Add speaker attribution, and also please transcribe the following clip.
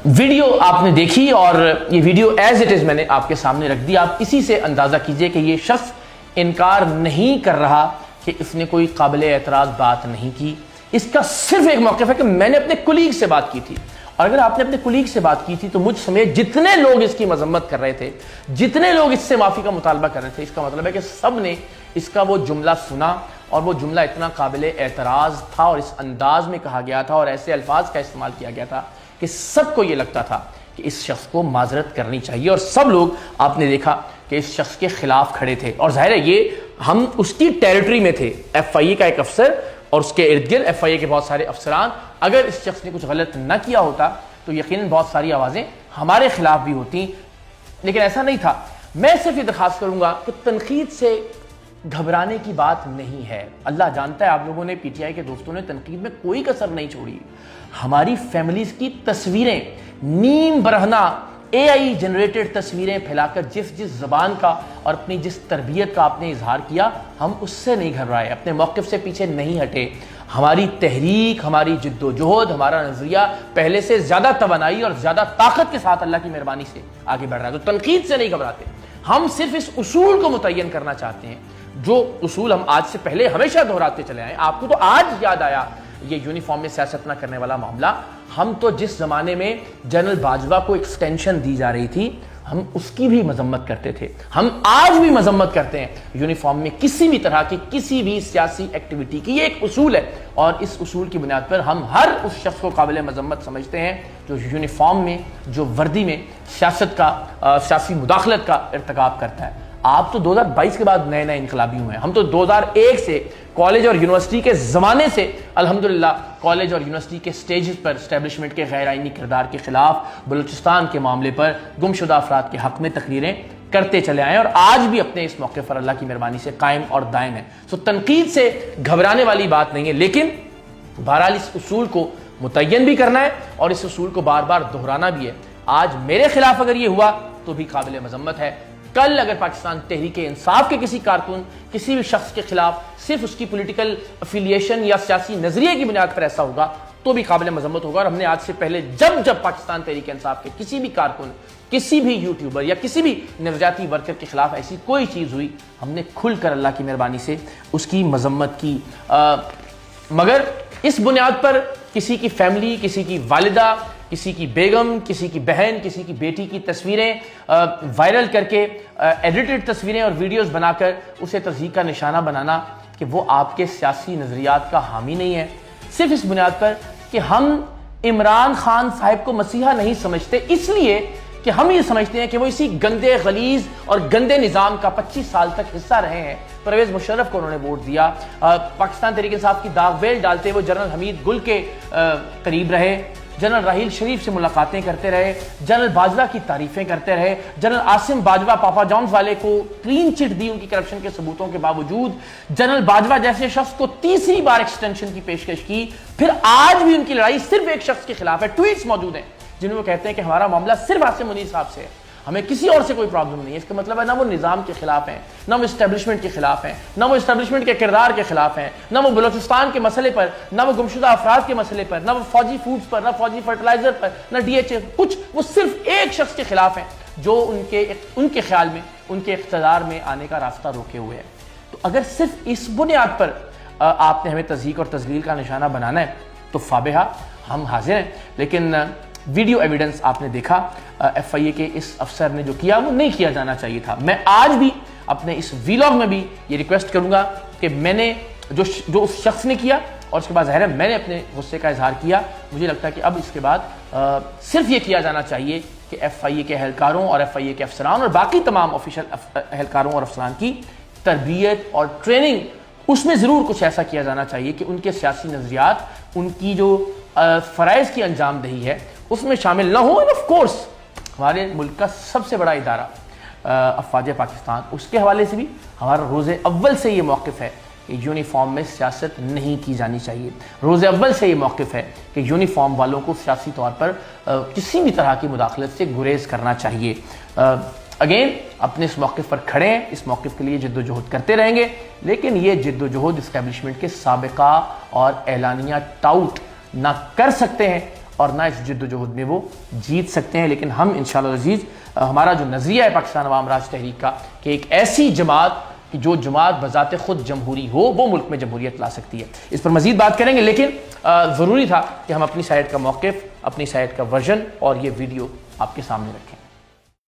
Speaker 1: Video آپ نے دیکھی اور یہ ویڈیو ایز اٹ از میں نے آپ کے سامنے رکھ دی. آپ اسی سے اندازہ کیجئے کہ یہ شخص انکار نہیں کر رہا کہ اس نے کوئی قابل اعتراض بات نہیں کی. اس کا صرف ایک موقف ہے کہ میں نے اپنے کولیگ سے بات کی تھی, اور اگر آپ نے اپنے کولیگ سے بات کی تھی تو مجھ سمیت جتنے لوگ اس کی مذمت کر رہے تھے, جتنے لوگ اس سے معافی کا مطالبہ کر رہے تھے, اس کا مطلب ہے کہ سب نے اس کا وہ جملہ سنا, اور وہ جملہ اتنا قابل اعتراض تھا اور اس انداز میں کہا گیا تھا اور ایسے الفاظ کا استعمال کیا گیا تھا کہ سب کو یہ لگتا تھا کہ اس شخص کو معذرت کرنی چاہیے. اور سب لوگ آپ نے دیکھا کہ اس شخص کے خلاف کھڑے تھے, اور ظاہر ہے یہ ہم اس کی ٹیریٹری میں تھے. ایف آئی اے کا ایک افسر اور اس کے ارد گرد ایف آئی اے کے بہت سارے افسران, اگر اس شخص نے کچھ غلط نہ کیا ہوتا تو یقیناً بہت ساری آوازیں ہمارے خلاف بھی ہوتی, لیکن ایسا نہیں تھا. میں صرف یہ درخواست کروں گا کہ تنقید سے گھبرانے کی بات نہیں ہے. اللہ جانتا ہے آپ لوگوں نے, پی ٹی آئی کے دوستوں نے تنقید میں کوئی کسر نہیں چھوڑی. ہماری فیملیز کی تصویریں نیم برہنہ اے آئی جنریٹڈ تصویریں پھیلا کر جس زبان کا اور اپنی جس تربیت کا آپ نے اظہار کیا, ہم اس سے نہیں گھبرائے, اپنے موقف سے پیچھے نہیں ہٹے. ہماری تحریک, ہماری جد و جہد, ہمارا نظریہ پہلے سے زیادہ توانائی اور زیادہ طاقت کے ساتھ اللہ کی مہربانی سے آگے بڑھ رہا ہے. تو تنقید سے نہیں گھبراتے, ہم صرف اس اصول کو متعین کرنا چاہتے ہیں جو اصول ہم آج سے پہلے ہمیشہ دہراتے چلے آئے. آپ کو تو آج یاد آیا یہ یونیفارم میں سیاست نہ کرنے والا معاملہ. ہم تو جس زمانے میں جنرل باجوہ کو ایکسٹینشن دی جا رہی تھی, ہم اس کی بھی مذمت کرتے تھے, ہم آج بھی مذمت کرتے ہیں یونیفارم میں کسی بھی طرح کی کسی بھی سیاسی ایکٹیویٹی کی. یہ ایک اصول ہے, اور اس اصول کی بنیاد پر ہم ہر اس شخص کو قابل مذمت سمجھتے ہیں جو یونیفارم میں, جو وردی میں سیاست کا, سیاسی مداخلت کا ارتکاب کرتا ہے. آپ تو 2022 کے بعد نئے انقلابی ہوئے ہیں, ہم تو 2001 سے کالج اور یونیورسٹی کے زمانے سے الحمدللہ کالج اور یونیورسٹی کے سٹیجز پر اسٹیبلشمنٹ کے غیر آئینی کردار کے خلاف, بلوچستان کے معاملے پر, گمشدہ افراد کے حق میں تقریریں کرتے چلے آئے, اور آج بھی اپنے اس موقع پر اللہ کی مہربانی سے قائم اور دائم ہے. سو تنقید سے گھبرانے والی بات نہیں ہے, لیکن بہرحال اس اصول کو متعین بھی کرنا ہے اور اس اصول کو بار بار دہرانا بھی ہے. آج میرے خلاف اگر یہ ہوا تو بھی قابل مذمت ہے. کل اگر پاکستان تحریک انصاف کے کسی کارکن, کسی بھی شخص کے خلاف صرف اس کی پولیٹیکل افیلیشن یا سیاسی نظریے کی بنیاد پر ایسا ہوگا تو بھی قابل مذمت ہوگا. اور ہم نے آج سے پہلے جب پاکستان تحریک انصاف کے کسی بھی کارکن, کسی بھی یوٹیوبر یا کسی بھی نظریاتی ورکر کے خلاف ایسی کوئی چیز ہوئی, ہم نے کھل کر اللہ کی مہربانی سے اس کی مذمت کی. مگر اس بنیاد پر کسی کی فیملی, کسی کی والدہ, کسی کی بیگم, کسی کی بہن, کسی کی بیٹی کی تصویریں وائرل کر کے, ایڈیٹڈ تصویریں اور ویڈیوز بنا کر اسے تضحیک کا نشانہ بنانا کہ وہ آپ کے سیاسی نظریات کا حامی نہیں ہے, صرف اس بنیاد پر کہ ہم عمران خان صاحب کو مسیحا نہیں سمجھتے, اس لیے کہ ہم یہ سمجھتے ہیں کہ وہ اسی گندے, غلیظ اور گندے نظام کا 25 سال تک حصہ رہے ہیں. پرویز مشرف کو انہوں نے ووٹ دیا, پاکستان تحریک انصاف کی داغ ویل ڈالتے وہ جنرل حمید گل کے قریب رہے, جنرل راحیل شریف سے ملاقاتیں کرتے رہے, جنرل باجوہ کی تعریفیں کرتے رہے, جنرل عاصم باجوہ پاپا جونز والے کو کلین چٹ دی ان کی کرپشن کے ثبوتوں کے باوجود, جنرل باجوہ جیسے شخص کو تیسری بار ایکسٹینشن کی پیشکش کی. پھر آج بھی ان کی لڑائی صرف ایک شخص کے خلاف ہے. ٹویٹس موجود ہیں جن میں وہ کہتے ہیں کہ ہمارا معاملہ صرف عاصم منیر صاحب سے ہے, ہمیں کسی اور سے کوئی پرابلم نہیں ہے. اس کا مطلب ہے نہ وہ نظام کے خلاف ہیں, نہ وہ اسٹیبلشمنٹ کے خلاف ہیں, نہ وہ اسٹیبلشمنٹ کے کردار کے خلاف ہیں, نہ وہ بلوچستان کے مسئلے پر, نہ وہ گمشدہ افراد کے مسئلے پر, نہ وہ فوجی فوڈز پر, نہ فوجی فرٹیلائزر پر, نہ ڈی ایچ اے, کچھ وہ صرف ایک شخص کے خلاف ہیں جو ان کے خیال میں ان کے اقتدار میں آنے کا راستہ روکے ہوئے ہیں. تو اگر صرف اس بنیاد پر آپ نے ہمیں تضحیک اور تذلیل کا نشانہ بنانا ہے تو فابہا ہم حاضر ہیں. لیکن ویڈیو ایویڈنس آپ نے دیکھا, ایف آئی اے کے اس افسر نے جو کیا وہ نہیں کیا جانا چاہیے تھا. میں آج بھی اپنے اس ویلاگ میں بھی یہ ریکویسٹ کروں گا کہ میں نے جو اس شخص نے کیا اور اس کے بعد ظاہر ہے میں نے اپنے غصے کا اظہار کیا, مجھے لگتا ہے کہ اب اس کے بعد صرف یہ کیا جانا چاہیے کہ ایف آئی اے کے اہلکاروں اور ایف آئی اے کے افسران اور باقی تمام آفیشیل اہلکاروں اور افسران کی تربیت اور ٹریننگ, اس میں ضرور کچھ ایسا کیا جانا چاہیے کہ ان کے سیاسی نظریات, ان کی جو فرائض کی انجام دہی ہے اس میں شامل نہ ہو. آف کورس ہمارے ملک کا سب سے بڑا ادارہ افواج پاکستان, اس کے حوالے سے بھی ہمارا روز اول سے یہ موقف ہے کہ یونیفارم میں سیاست نہیں کی جانی چاہیے. روز اول سے یہ موقف ہے کہ یونیفارم والوں کو سیاسی طور پر کسی بھی طرح کی مداخلت سے گریز کرنا چاہیے. اگین اپنے اس موقف پر کھڑے ہیں, اس موقف کے لیے جد و جہد کرتے رہیں گے, لیکن یہ جد و جہد اسٹیبلشمنٹ کے سابقہ اور اعلانیہ ٹاؤٹ نہ کر سکتے ہیں اور نہ اس جد و جہد میں وہ جیت سکتے ہیں۔ لیکن ہم انشاءاللہ عزیز، ہمارا جو نظریہ ہے پاکستان عوام راج تحریک کا کہ ایک ایسی جماعت کہ جو جماعت بذات خود جمہوری ہو وہ ملک میں جمہوریت لا سکتی ہے، اس پر مزید بات کریں گے، لیکن ضروری تھا کہ ہم اپنی سائٹ کا موقف، اپنی سائٹ کا ورژن اور یہ ویڈیو آپ کے سامنے رکھیں۔